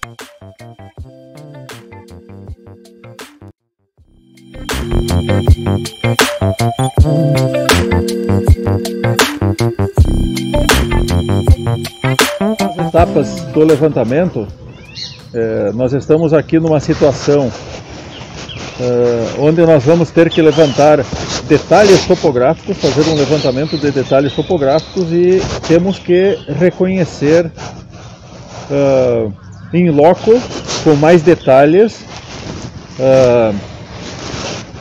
As etapas do levantamento, nós estamos aqui numa situação onde nós vamos ter que levantar detalhes topográficos, fazer um levantamento de detalhes topográficos e temos que reconhecer em loco, com mais detalhes,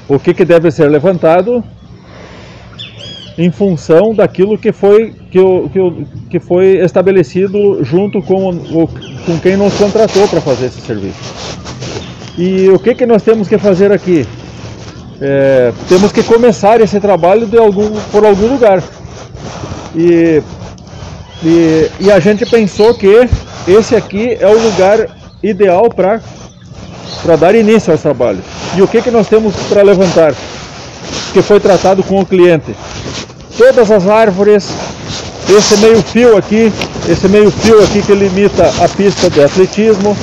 o que deve ser levantado em função daquilo que foi estabelecido junto com quem nos contratou para fazer esse serviço. E o que nós temos que fazer aqui? Temos que começar esse trabalho por algum lugar. E a gente pensou que esse aqui é o lugar ideal para dar início ao trabalho. E o que nós temos para levantar? Que foi tratado com o cliente. Todas as árvores, esse meio fio aqui que limita a pista de atletismo,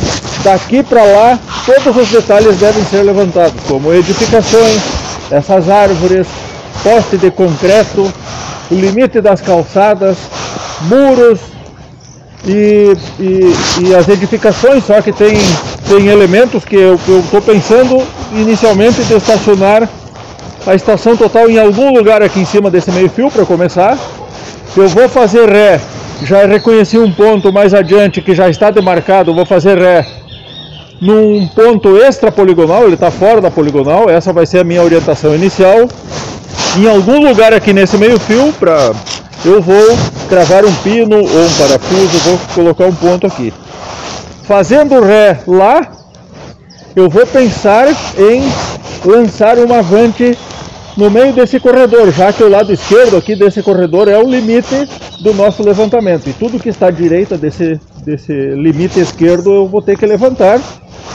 daqui para lá, todos os detalhes devem ser levantados, como edificações, essas árvores, poste de concreto, o limite das calçadas, muros e as edificações, só que tem elementos que eu estou pensando inicialmente de estacionar a estação total em algum lugar aqui em cima desse meio fio para começar. Eu vou fazer ré, já reconheci um ponto mais adiante que já está demarcado, vou fazer ré num ponto extra poligonal, ele está fora da poligonal, essa vai ser a minha orientação inicial. Em algum lugar aqui nesse meio fio, eu vou cravar um pino ou um parafuso, vou colocar um ponto aqui. Fazendo ré lá, eu vou pensar em lançar uma avante no meio desse corredor, já que o lado esquerdo aqui desse corredor é o limite do nosso levantamento. E tudo que está à direita desse limite esquerdo eu vou ter que levantar.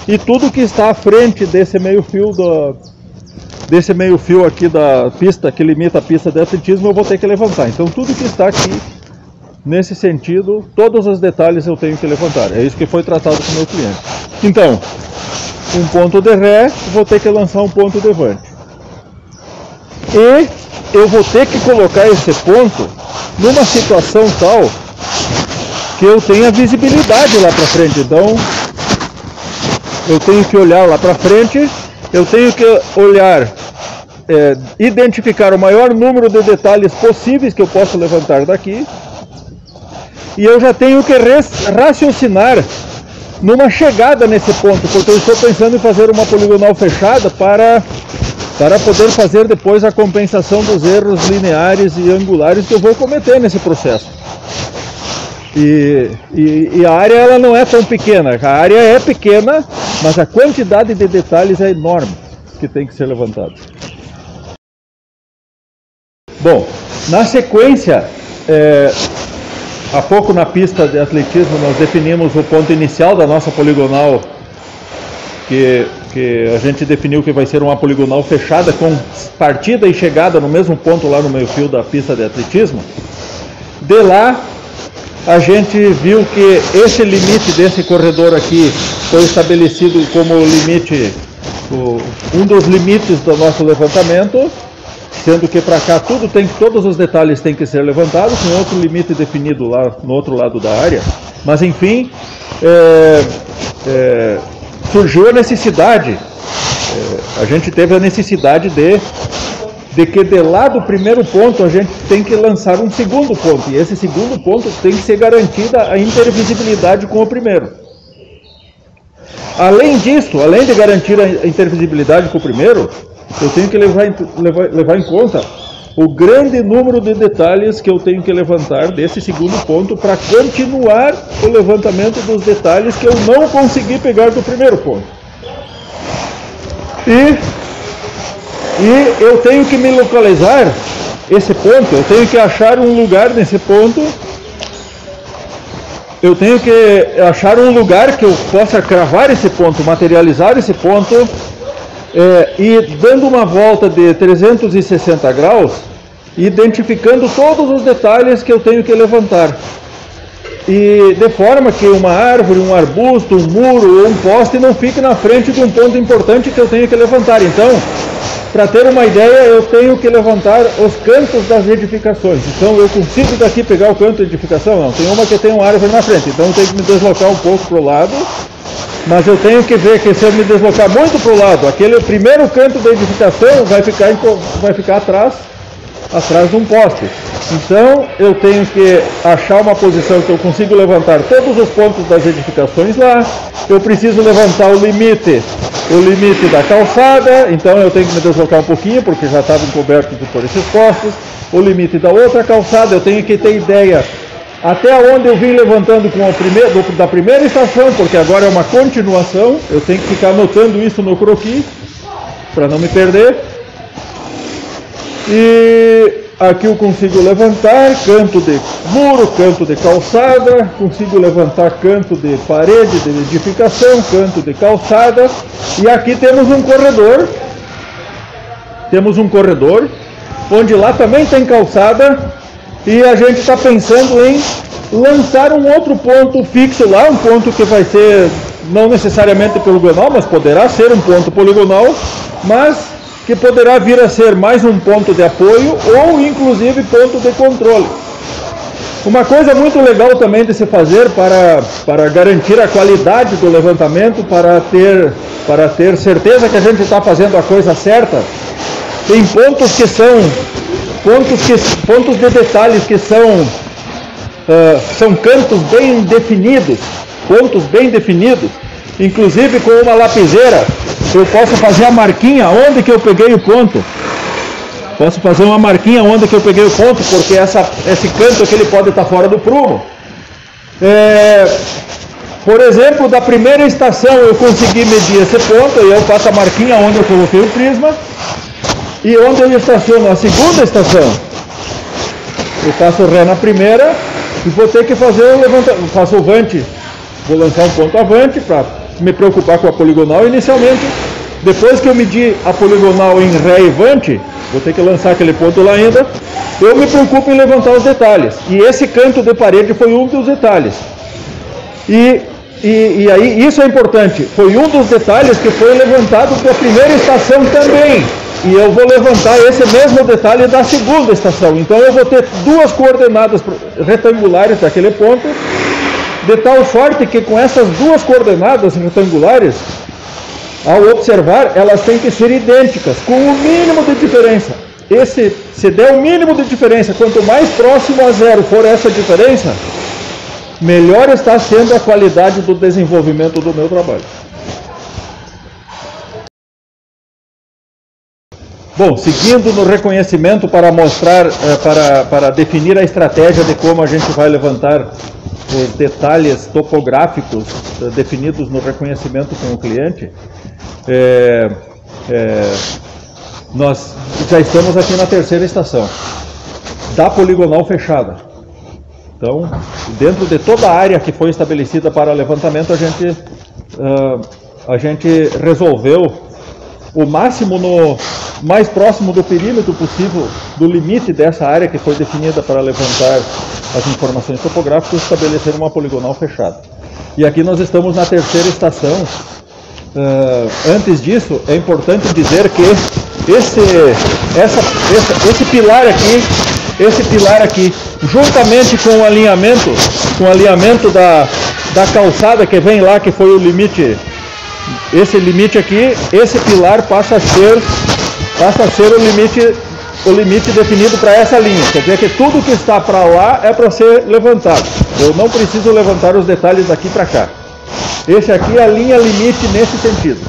E tudo que está à frente desse meio fio aqui da pista, que limita a pista de atletismo, eu vou ter que levantar. Então tudo que está aqui, nesse sentido, todos os detalhes eu tenho que levantar. É isso que foi tratado com o meu cliente. Então, um ponto de ré, vou ter que lançar um ponto de avante. E eu vou ter que colocar esse ponto numa situação tal que eu tenha visibilidade lá para frente. Então, eu tenho que olhar lá para frente, eu tenho que olhar, identificar o maior número de detalhes possíveis que eu posso levantar daqui. E eu já tenho que raciocinar numa chegada nesse ponto, porque eu estou pensando em fazer uma poligonal fechada para poder fazer depois a compensação dos erros lineares e angulares que eu vou cometer nesse processo. E a área ela não é tão pequena, a área é pequena, mas a quantidade de detalhes é enorme que tem que ser levantado. Bom, na sequência, há pouco na pista de atletismo nós definimos o ponto inicial da nossa poligonal, que a gente definiu que vai ser uma poligonal fechada com partida e chegada no mesmo ponto lá no meio fio da pista de atletismo. De lá a gente viu que esse limite desse corredor aqui foi estabelecido como limite, um dos limites do nosso levantamento, sendo que para cá todos os detalhes têm que ser levantados, com outro limite definido lá no outro lado da área. Mas enfim, surgiu a necessidade, a gente teve a necessidade de que de lá do primeiro ponto a gente tem que lançar um segundo ponto, e esse segundo ponto tem que ser garantida a intervisibilidade com o primeiro. Além disso, além de garantir a intervisibilidade com o primeiro, eu tenho que levar em conta o grande número de detalhes que eu tenho que levantar desse segundo ponto para continuar o levantamento dos detalhes que eu não consegui pegar do primeiro ponto. E eu tenho que me localizar esse ponto, eu tenho que achar um lugar nesse ponto, eu tenho que achar um lugar que eu possa cravar esse ponto, materializar esse ponto, e dando uma volta de 360 graus, identificando todos os detalhes que eu tenho que levantar. e de forma que uma árvore, um arbusto, um muro ou um poste não fique na frente de um ponto importante que eu tenho que levantar. Então, para ter uma ideia, eu tenho que levantar os cantos das edificações. Então, eu consigo daqui pegar o canto de edificação? Não, tem uma que tem uma árvore na frente, então eu tenho que me deslocar um pouco para o lado, mas eu tenho que ver que se eu me deslocar muito para o lado, aquele primeiro canto da edificação vai ficar atrás de um poste. Então eu tenho que achar uma posição que eu consigo levantar todos os pontos das edificações lá. Eu preciso levantar o limite da calçada, então eu tenho que me deslocar um pouquinho porque já estavam cobertos por esses postes. O limite da outra calçada, eu tenho que ter ideia até onde eu vim levantando da primeira estação, porque agora é uma continuação. Eu tenho que ficar anotando isso no croquis para não me perder. E aqui eu consigo levantar canto de muro, canto de calçada, consigo levantar canto de parede de edificação, canto de calçada. E aqui temos um corredor, onde lá também tem calçada, e a gente está pensando em lançar um outro ponto fixo lá, um ponto que vai ser não necessariamente poligonal, mas poderá ser um ponto poligonal, mas que poderá vir a ser mais um ponto de apoio ou inclusive ponto de controle. Uma coisa muito legal também de se fazer para garantir a qualidade do levantamento, para ter certeza que a gente está fazendo a coisa certa, tem pontos que são pontos de detalhes que são cantos bem definidos, pontos bem definidos, inclusive com uma lapiseira. Eu posso fazer a marquinha onde que eu peguei o ponto. Porque esse canto aqui ele pode estar fora do prumo. Por exemplo, da primeira estação eu consegui medir esse ponto, e eu faço a marquinha onde eu coloquei o prisma. E onde eu estaciono a segunda estação, eu faço ré na primeira e vou ter que fazer o levantamento. Faço o vante, vou lançar um ponto avante para me preocupar com a poligonal inicialmente. Depois que eu medir a poligonal em ré e vante, vou ter que lançar aquele ponto lá ainda. Eu me preocupo em levantar os detalhes. E esse canto de parede foi um dos detalhes. E aí, isso é importante. Foi um dos detalhes que foi levantado da primeira estação também. E eu vou levantar esse mesmo detalhe da segunda estação. Então eu vou ter duas coordenadas retangulares daquele ponto, de tal sorte que com essas duas coordenadas retangulares, ao observar, elas têm que ser idênticas, com o mínimo de diferença. Se der o mínimo de diferença, quanto mais próximo a zero for essa diferença, melhor está sendo a qualidade do desenvolvimento do meu trabalho. Bom, seguindo no reconhecimento para mostrar, para definir a estratégia de como a gente vai levantar os detalhes topográficos definidos no reconhecimento com o cliente, nós já estamos aqui na terceira estação da poligonal fechada. Então, dentro de toda a área que foi estabelecida para levantamento, a gente resolveu o máximo mais próximo do perímetro possível do limite dessa área que foi definida para levantar as informações topográficas, estabelecer uma poligonal fechada. E aqui nós estamos na terceira estação. Antes disso, é importante dizer que esse pilar aqui, juntamente com o alinhamento da calçada que vem lá, que foi o limite, esse limite aqui, esse pilar passa a ser o limite definido para essa linha. Quer dizer que tudo que está para lá é para ser levantado. Eu não preciso levantar os detalhes daqui para cá. Esse aqui é a linha limite nesse sentido.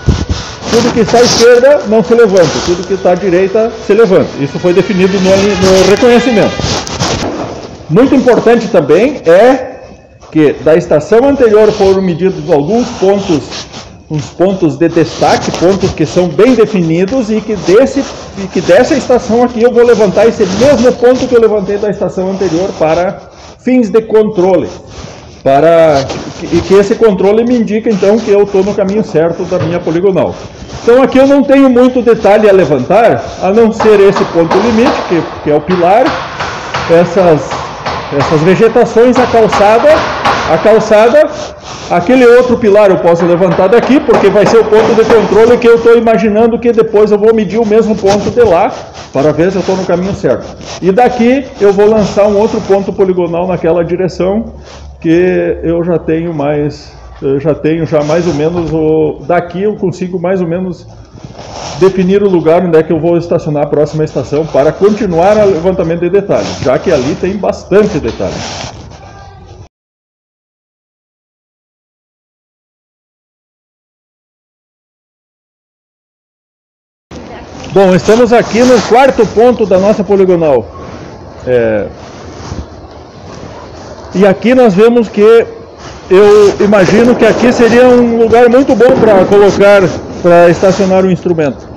Tudo que está à esquerda não se levanta, tudo que está à direita se levanta. Isso foi definido no reconhecimento. Muito importante também é que da estação anterior foram medidos alguns pontos de destaque, pontos que são bem definidos, e que dessa estação aqui eu vou levantar esse mesmo ponto que eu levantei da estação anterior para fins de controle, e que esse controle me indica então que eu estou no caminho certo da minha poligonal. Então aqui eu não tenho muito detalhe a levantar, a não ser esse ponto limite, que é o pilar, essas vegetações, a calçada a calçada, aquele outro pilar eu posso levantar daqui, porque vai ser o ponto de controle que eu estou imaginando que depois eu vou medir o mesmo ponto de lá, para ver se eu estou no caminho certo. E daqui eu vou lançar um outro ponto poligonal naquela direção, que eu já tenho mais ou menos, daqui eu consigo mais ou menos definir o lugar onde é que eu vou estacionar a próxima estação para continuar o levantamento de detalhes, já que ali tem bastante detalhe. Bom, estamos aqui no quarto ponto da nossa poligonal. E aqui nós vemos que eu imagino que aqui seria um lugar muito bom para estacionar o instrumento.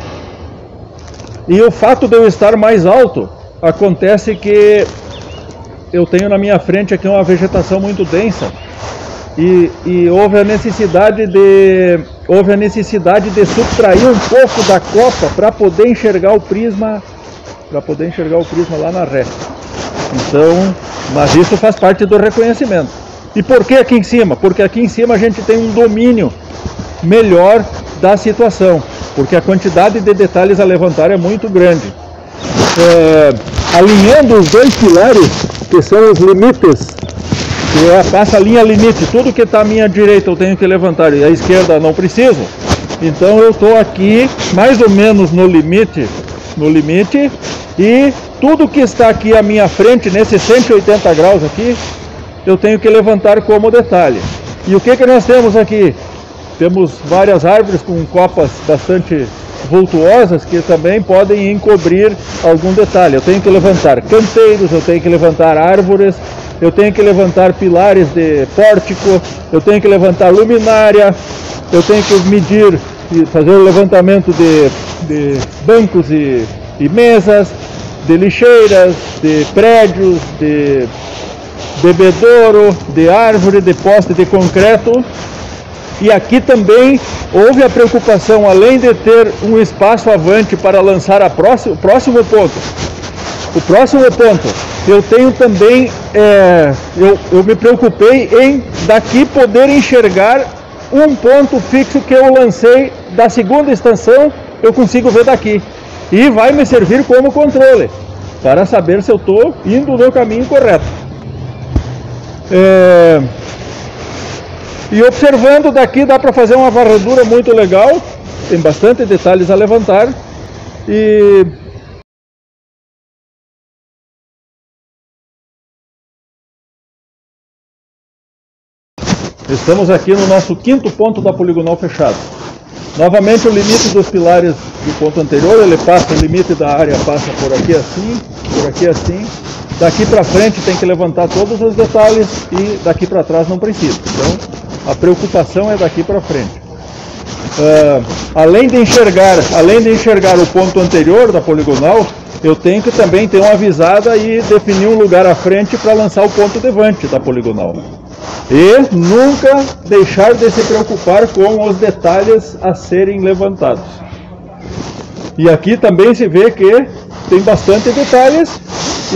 E o fato de eu estar mais alto, acontece que eu tenho na minha frente aqui uma vegetação muito densa e houve a necessidade de subtrair um pouco da copa para poder enxergar o prisma, lá na ré. Então, mas isso faz parte do reconhecimento. E por que aqui em cima? Porque aqui em cima a gente tem um domínio melhor da situação, porque a quantidade de detalhes a levantar é muito grande. Alinhando os dois pilares, que são os limites, que passa a linha limite, tudo que está à minha direita eu tenho que levantar e à esquerda não preciso. Então eu estou aqui mais ou menos no limite, e tudo que está aqui à minha frente, nesses 180 graus aqui, eu tenho que levantar como detalhe. E o que nós temos aqui? Temos várias árvores com copas bastante vultuosas que também podem encobrir algum detalhe. Eu tenho que levantar canteiros, eu tenho que levantar árvores, eu tenho que levantar pilares de pórtico, eu tenho que levantar luminária, eu tenho que medir e fazer o levantamento de bancos e mesas, de lixeiras, de prédios, de bebedouro, de árvore, de poste de concreto. E aqui também houve a preocupação, além de ter um espaço avante para lançar o próximo ponto. O próximo ponto, eu tenho também, eu me preocupei em daqui poder enxergar um ponto fixo que eu lancei da segunda estação, eu consigo ver daqui. E vai me servir como controle, para saber se eu estou indo no caminho correto. E observando daqui dá para fazer uma varredura muito legal, tem bastante detalhes a levantar. E estamos aqui no nosso quinto ponto da poligonal fechado. Novamente o limite dos pilares do ponto anterior, ele passa, o limite da área passa por aqui assim. Daqui para frente tem que levantar todos os detalhes e daqui para trás não precisa. Então a preocupação é daqui para frente. Além de enxergar o ponto anterior da poligonal, eu tenho que também ter uma avisada e definir um lugar à frente para lançar o ponto devante da poligonal. E nunca deixar de se preocupar com os detalhes a serem levantados. E aqui também se vê que tem bastante detalhes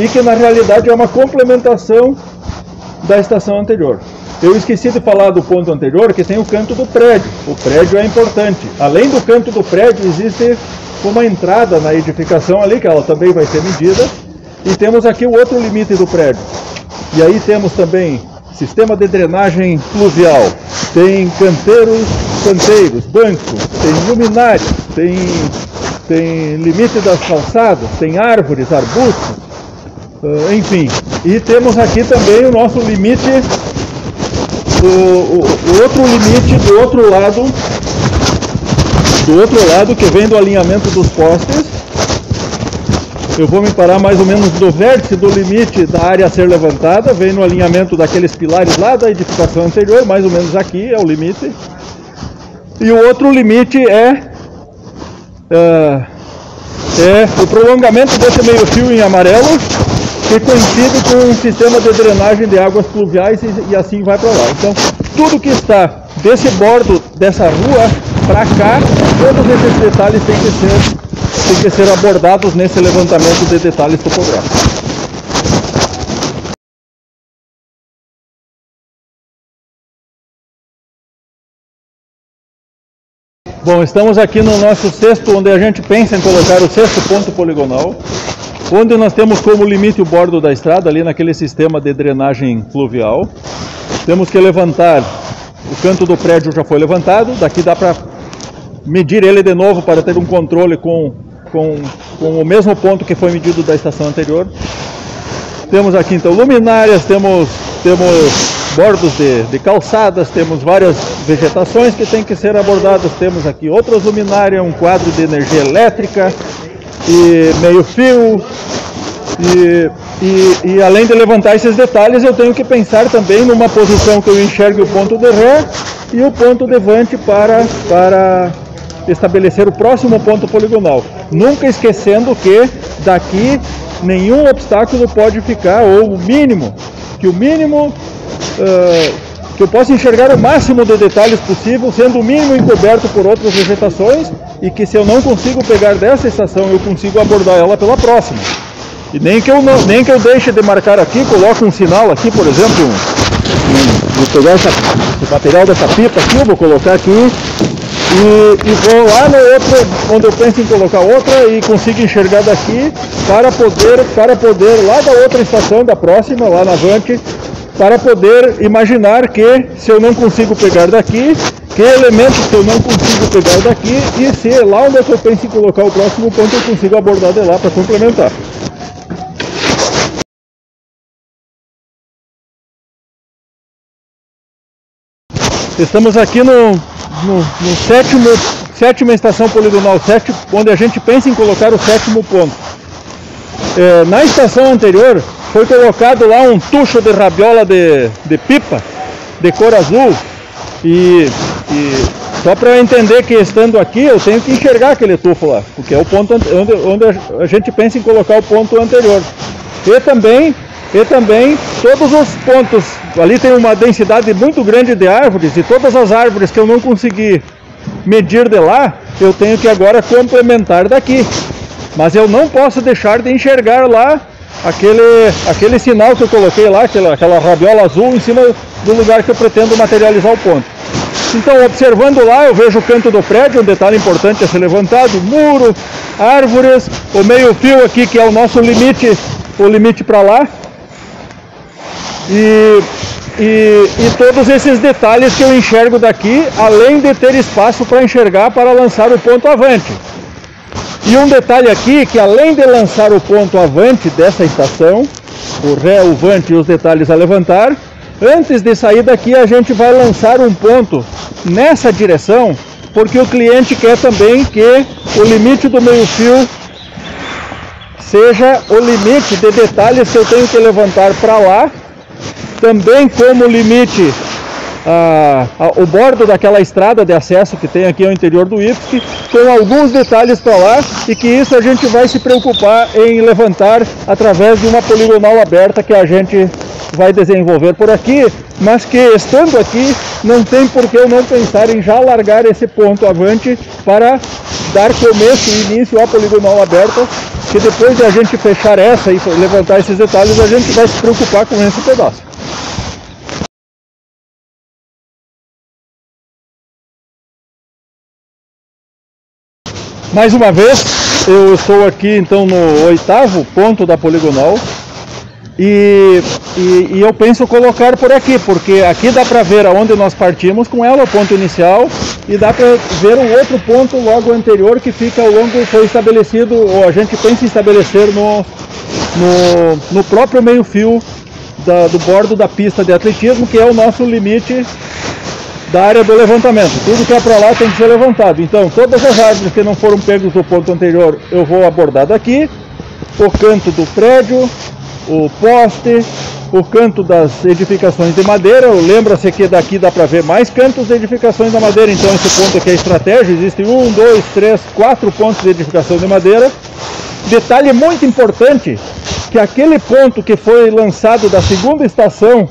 e que na realidade é uma complementação da estação anterior. Eu esqueci de falar do ponto anterior, que tem o canto do prédio. O prédio é importante. Além do canto do prédio, existe uma entrada na edificação ali, que ela também vai ser medida. E temos aqui o outro limite do prédio. E aí temos também sistema de drenagem pluvial. Tem canteiros, bancos, tem luminárias, tem limite das calçadas, tem árvores, arbustos, enfim. E temos aqui também o nosso limite, o outro limite do outro lado, que vem do alinhamento dos postes. Eu vou me parar mais ou menos do vértice do limite da área a ser levantada, vem no alinhamento daqueles pilares lá da edificação anterior, mais ou menos aqui é o limite. E o outro limite é o prolongamento desse meio fio em amarelo, que coincide com um sistema de drenagem de águas pluviais e assim vai para lá. Então, tudo que está desse bordo dessa rua para cá, todos esses detalhes têm que ser abordados nesse levantamento de detalhes topográficos. Bom, estamos aqui no nosso sexto, onde a gente pensa em colocar o sexto ponto poligonal, onde nós temos como limite o bordo da estrada, ali naquele sistema de drenagem fluvial. Temos que levantar, o canto do prédio já foi levantado, daqui dá para medir ele de novo para ter um controle com o mesmo ponto que foi medido da estação anterior. Temos aqui então luminárias, temos bordos de calçadas, temos várias vegetações que têm que ser abordadas, temos aqui outras luminárias, um quadro de energia elétrica e meio fio, e além de levantar esses detalhes, eu tenho que pensar também numa posição que eu enxergue o ponto de ré e o ponto de vante para estabelecer o próximo ponto poligonal. Nunca esquecendo que daqui nenhum obstáculo pode ficar, ou o mínimo, que eu possa enxergar o máximo de detalhes possível, sendo o mínimo encoberto por outras vegetações, e que se eu não consigo pegar dessa estação, eu consigo abordar ela pela próxima. E nem que eu deixe de marcar aqui, coloque um sinal aqui, por exemplo, vou pegar esse material dessa pipa aqui, eu vou colocar aqui, e vou lá no outro, onde eu penso em colocar outra, e consigo enxergar daqui para poder lá da outra estação, da próxima, lá na Avante, para poder imaginar que se eu não consigo pegar daqui, que elementos que eu não consigo pegar daqui, e se lá onde eu penso em colocar o próximo ponto eu consigo abordar de lá para complementar. Estamos aqui no sétima estação poligonal, onde a gente pensa em colocar o sétimo ponto. Na estação anterior foi colocado lá um tucho de rabiola de pipa de cor azul, e só para eu entender que estando aqui eu tenho que enxergar aquele tufo lá, porque é o ponto onde a gente pensa em colocar o ponto anterior. E também todos os pontos, ali tem uma densidade muito grande de árvores, e todas as árvores que eu não consegui medir de lá, eu tenho que agora complementar daqui. Mas eu não posso deixar de enxergar lá aquele sinal que eu coloquei lá, aquela rabiola azul em cima do lugar que eu pretendo materializar o ponto. Então, observando lá, eu vejo o canto do prédio, um detalhe importante a ser levantado, muro, árvores, o meio fio aqui que é o nosso limite, o limite para lá. E todos esses detalhes que eu enxergo daqui, além de ter espaço para enxergar para lançar o ponto avante. E um detalhe aqui, que além de lançar o ponto avante dessa estação, o ré, o vante e os detalhes a levantar, antes de sair daqui a gente vai lançar um ponto nessa direção, porque o cliente quer também que o limite do meio fio seja o limite de detalhes que eu tenho que levantar para lá, também como limite o bordo daquela estrada de acesso que tem aqui ao interior do IFSC, com alguns detalhes para lá, e que isso a gente vai se preocupar em levantar através de uma poligonal aberta que a gente vai desenvolver por aqui, mas que estando aqui não tem por que eu não pensar em já largar esse ponto avante para dar começo e início à poligonal aberta, que depois de a gente fechar essa e levantar esses detalhes, a gente vai se preocupar com esse pedaço. Mais uma vez, eu estou aqui então no oitavo ponto da poligonal, e eu penso colocar por aqui, porque aqui dá para ver aonde nós partimos com ela, o ponto inicial, e dá para ver um outro ponto logo anterior que fica ao longo, foi estabelecido, ou a gente pensa em estabelecer no próprio meio fio do bordo da pista de atletismo, que é o nosso limite da área do levantamento. Tudo que é para lá tem que ser levantado. Então, todas as árvores que não foram pegas do ponto anterior, eu vou abordar daqui, o canto do prédio, o poste, o canto das edificações de madeira. Lembra-se que daqui dá para ver mais cantos de edificações da madeira, então esse ponto aqui é estratégia. Existem 1, 2, 3, 4 pontos de edificação de madeira. Detalhe muito importante, que aquele ponto que foi lançado da segunda estação,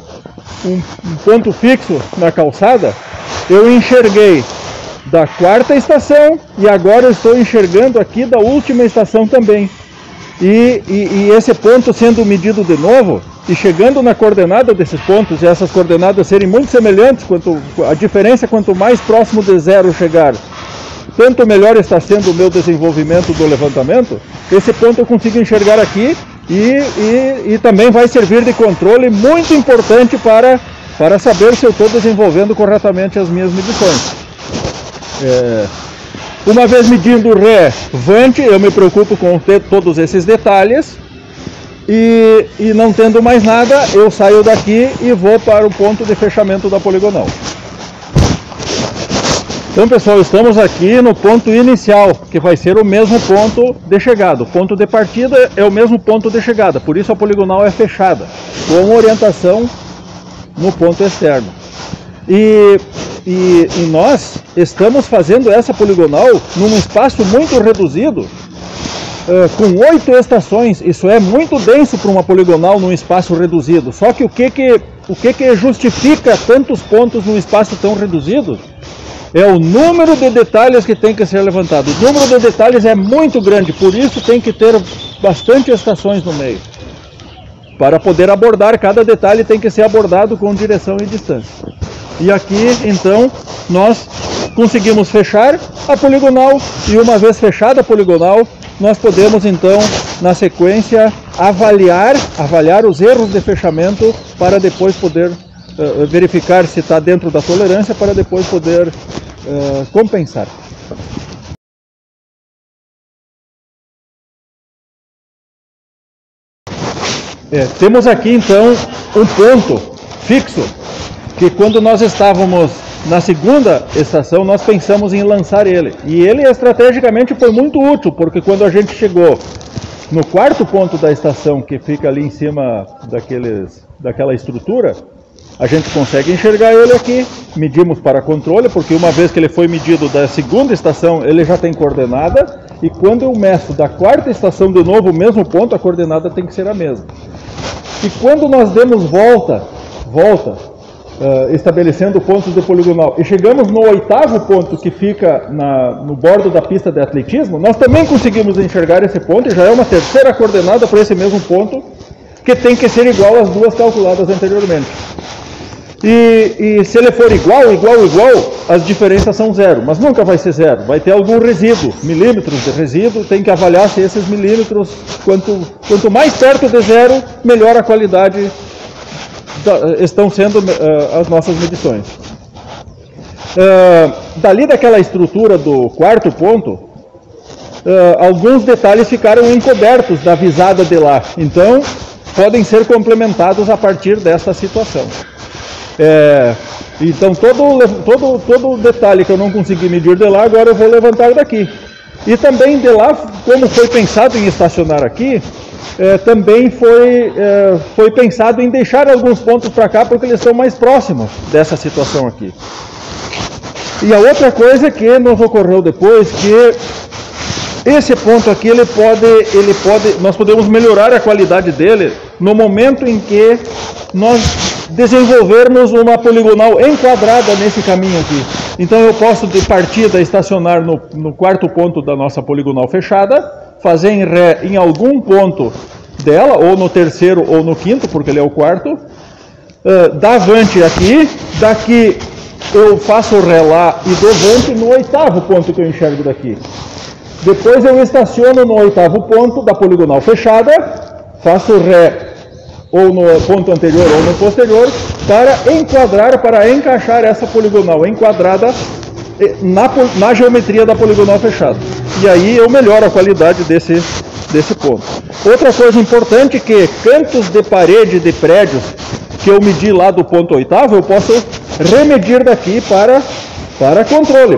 um ponto fixo na calçada, eu enxerguei da quarta estação, e agora eu estou enxergando aqui da última estação também. E esse ponto sendo medido de novo, e chegando na coordenada desses pontos, e essas coordenadas serem muito semelhantes, a diferença quanto mais próximo de zero chegar, tanto melhor está sendo o meu desenvolvimento do levantamento. Esse ponto eu consigo enxergar aqui e também vai servir de controle muito importante para saber se eu estou desenvolvendo corretamente as minhas medições. Uma vez medindo o Ré, Vante, eu me preocupo com ter todos esses detalhes. E não tendo mais nada, eu saio daqui e vou para o ponto de fechamento da poligonal. Então, pessoal, estamos aqui no ponto inicial, que vai ser o mesmo ponto de chegada. O ponto de partida é o mesmo ponto de chegada, por isso a poligonal é fechada, com orientação no ponto externo. E nós estamos fazendo essa poligonal num espaço muito reduzido, com 8 estações. Isso é muito denso para uma poligonal num espaço reduzido. Só que o que justifica tantos pontos num espaço tão reduzido é o número de detalhes que tem que ser levantado. O número de detalhes é muito grande, por isso tem que ter bastante estações no meio. Para poder abordar, cada detalhe tem que ser abordado com direção e distância. E aqui, então, nós conseguimos fechar a poligonal, e uma vez fechada a poligonal, nós podemos, então, na sequência, avaliar os erros de fechamento para depois poder verificar se está dentro da tolerância, para depois poder compensar. Temos aqui, então, um ponto fixo, que quando nós estávamos na segunda estação, nós pensamos em lançar ele. E ele estrategicamente foi muito útil, porque quando a gente chegou no quarto ponto da estação, que fica ali em cima daquela estrutura, a gente consegue enxergar ele aqui. Medimos para controle, porque uma vez que ele foi medido da segunda estação, ele já tem coordenada. E quando eu meço da quarta estação de novo o mesmo ponto, a coordenada tem que ser a mesma. E quando nós demos volta, estabelecendo pontos de poligonal, e chegamos no 8º ponto, que fica no bordo da pista de atletismo, nós também conseguimos enxergar esse ponto, e já é uma terceira coordenada para esse mesmo ponto, que tem que ser igual às duas calculadas anteriormente. E se ele for igual, as diferenças são zero, mas nunca vai ser zero, vai ter algum resíduo, milímetros de resíduo, tem que avaliar se esses milímetros, quanto mais perto de zero, melhor a qualidade estão sendo as nossas medições. Dali daquela estrutura do quarto ponto, alguns detalhes ficaram encobertos da visada de lá, então podem ser complementados a partir dessa situação. Então todo detalhe que eu não consegui medir de lá, agora eu vou levantar daqui. E também de lá, como foi pensado em estacionar aqui, também foi pensado em deixar alguns pontos para cá, porque eles são mais próximos dessa situação aqui. E a outra coisa que nos ocorreu depois, que esse ponto aqui, nós podemos melhorar a qualidade dele no momento em que nós desenvolvermos uma poligonal enquadrada nesse caminho aqui. Então eu posso de partida estacionar no quarto ponto da nossa poligonal fechada, fazer em Ré em algum ponto dela, ou no terceiro ou no quinto, porque ele é o quarto, dar Vante aqui, daqui eu faço Ré lá e dou Vante no 8º ponto que eu enxergo daqui. Depois eu estaciono no 8º ponto da poligonal fechada, faço Ré ou no ponto anterior ou no posterior, para enquadrar, para encaixar essa poligonal enquadrada na geometria da poligonal fechada. E aí eu melhoro a qualidade desse ponto. Outra coisa importante, que cantos de parede de prédios que eu medi lá do ponto 8º, eu posso remedir daqui para controle,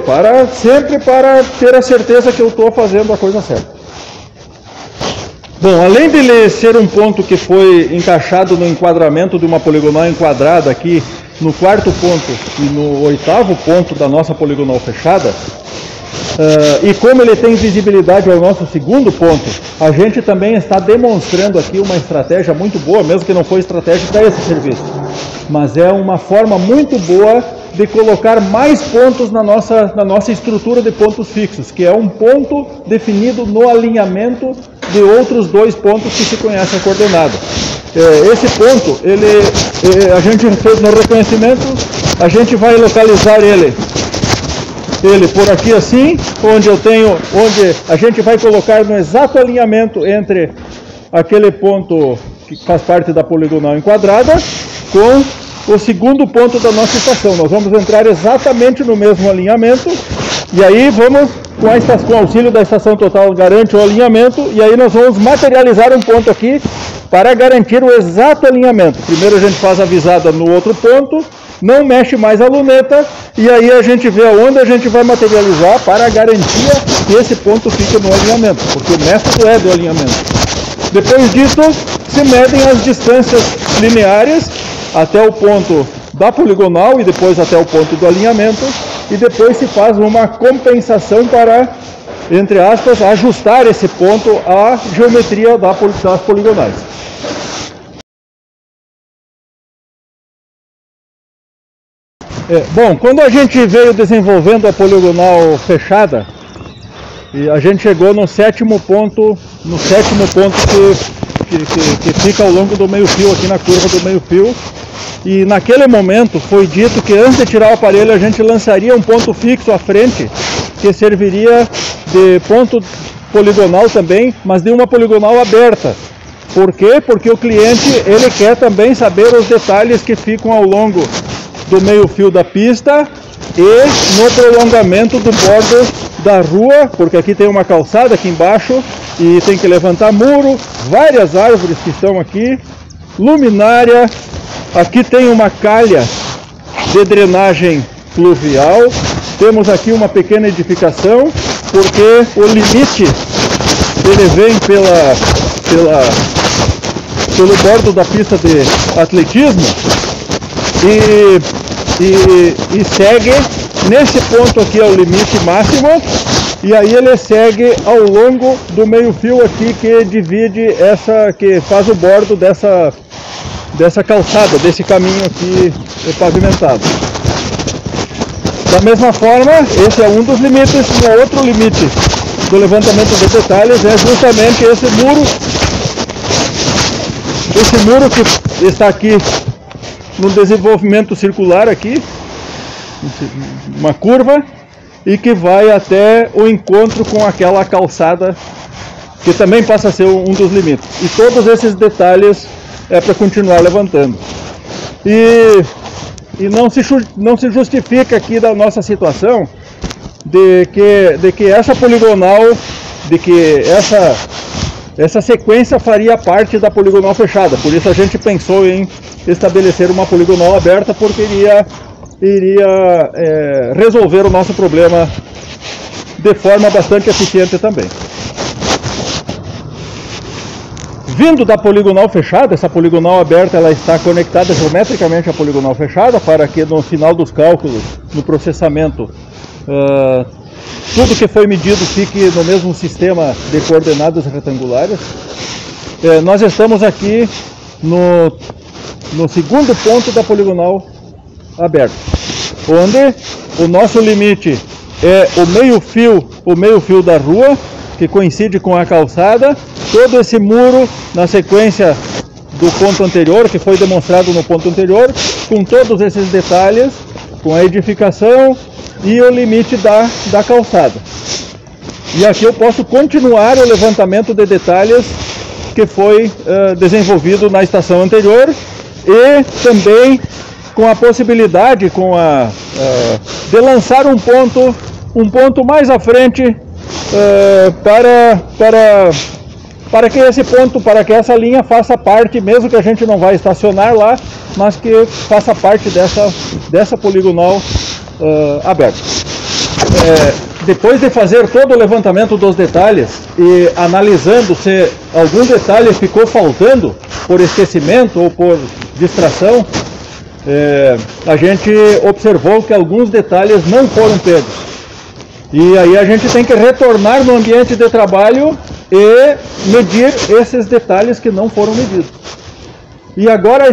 sempre para ter a certeza que eu estou fazendo a coisa certa. Bom, além de ele ser um ponto que foi encaixado no enquadramento de uma poligonal enquadrada aqui no quarto ponto e no 8º ponto da nossa poligonal fechada, e como ele tem visibilidade ao nosso segundo ponto, a gente também está demonstrando aqui uma estratégia muito boa, mesmo que não foi estratégia para esse serviço, mas é uma forma muito boa de colocar mais pontos na nossa estrutura de pontos fixos, que é um ponto definido no alinhamento de outros dois pontos que se conhece a coordenada. Esse ponto, a gente fez no reconhecimento, a gente vai localizar ele ele por aqui assim, onde a gente vai colocar no exato alinhamento entre aquele ponto que faz parte da poligonal enquadrada com o segundo ponto da nossa estação. Nós vamos entrar exatamente no mesmo alinhamento e aí vamos, com o auxílio da estação total, garante o alinhamento e aí nós vamos materializar um ponto aqui para garantir o exato alinhamento. Primeiro a gente faz a visada no outro ponto, não mexe mais a luneta e aí a gente vê aonde a gente vai materializar para a garantia que esse ponto fique no alinhamento, porque o método é do alinhamento. Depois disso, se medem as distâncias lineares até o ponto da poligonal e depois até o ponto do alinhamento e depois se faz uma compensação para, entre aspas, ajustar esse ponto à geometria das poligonais. Bom, quando a gente veio desenvolvendo a poligonal fechada, e a gente chegou no sétimo ponto que fica ao longo do meio-fio, aqui na curva do meio-fio, e naquele momento foi dito que antes de tirar o aparelho a gente lançaria um ponto fixo à frente, que serviria de ponto poligonal também, mas de uma poligonal aberta. Por quê? Porque o cliente ele quer também saber os detalhes que ficam ao longo do meio-fio da pista e no prolongamento do bordo da rua, porque aqui tem uma calçada aqui embaixo e tem que levantar muro, várias árvores que estão aqui, luminária, aqui tem uma calha de drenagem pluvial, temos aqui uma pequena edificação, porque o limite ele vem pelo bordo da pista de atletismo e segue nesse ponto aqui é o limite máximo e aí ele segue ao longo do meio-fio aqui que divide que faz o bordo dessa calçada, desse caminho aqui pavimentado. Da mesma forma, esse é um dos limites, e o outro limite do levantamento de detalhes é justamente esse muro que está aqui no desenvolvimento circular aqui, uma curva, e que vai até o encontro com aquela calçada, que também passa a ser um dos limites. E todos esses detalhes é para continuar levantando. E não se justifica aqui da nossa situação de que essa poligonal, de que essa sequência faria parte da poligonal fechada. Por isso a gente pensou em estabelecer uma poligonal aberta, porque iria resolver o nosso problema de forma bastante eficiente também. Vindo da poligonal fechada, essa poligonal aberta ela está conectada geometricamente à poligonal fechada para que no final dos cálculos, no processamento, tudo que foi medido fique no mesmo sistema de coordenadas retangulares. Nós estamos aqui no segundo ponto da poligonal aberta, onde o nosso limite é o meio-fio da rua, que coincide com a calçada, todo esse muro na sequência do ponto anterior, que foi demonstrado no ponto anterior, com todos esses detalhes, com a edificação e o limite da calçada. E aqui eu posso continuar o levantamento de detalhes que foi desenvolvido na estação anterior e também com a possibilidade de lançar um ponto mais à frente para que esse ponto, para que essa linha faça parte, mesmo que a gente não vai estacionar lá, mas que faça parte dessa poligonal aberta. Depois de fazer todo o levantamento dos detalhes e analisando se algum detalhe ficou faltando por esquecimento ou por distração, a gente observou que alguns detalhes não foram pegos. E aí a gente tem que retornar no ambiente de trabalho e medir esses detalhes que não foram medidos. E agora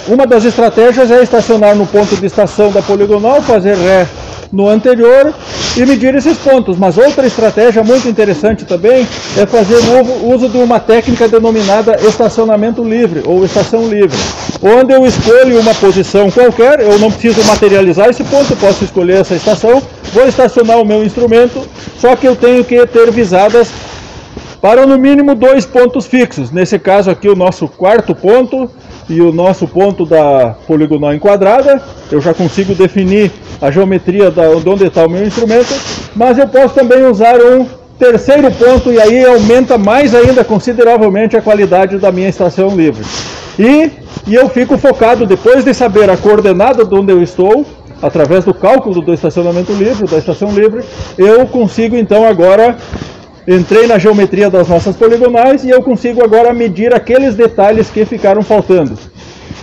uma das estratégias é estacionar no ponto de estação da poligonal, fazer ré no anterior e medir esses pontos. Mas outra estratégia muito interessante também é fazer uso de uma técnica denominada estacionamento livre ou estação livre, onde eu escolho uma posição qualquer, eu não preciso materializar esse ponto, eu posso escolher essa estação, vou estacionar o meu instrumento, só que eu tenho que ter visadas para no mínimo 2 pontos fixos. Nesse caso aqui o nosso quarto ponto e o nosso ponto da poligonal enquadrada. Eu já consigo definir a geometria de onde está o meu instrumento, mas eu posso também usar um terceiro ponto e aí aumenta mais ainda consideravelmente a qualidade da minha estação livre. E eu fico focado, depois de saber a coordenada de onde eu estou, através do cálculo do estacionamento livre, da estação livre, eu consigo então agora, entrei na geometria das nossas poligonais e eu consigo agora medir aqueles detalhes que ficaram faltando.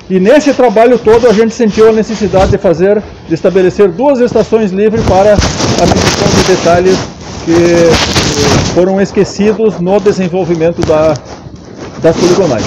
E nesse trabalho todo a gente sentiu a necessidade de estabelecer 2 estações livres para a medição de detalhes que foram esquecidos no desenvolvimento das poligonais.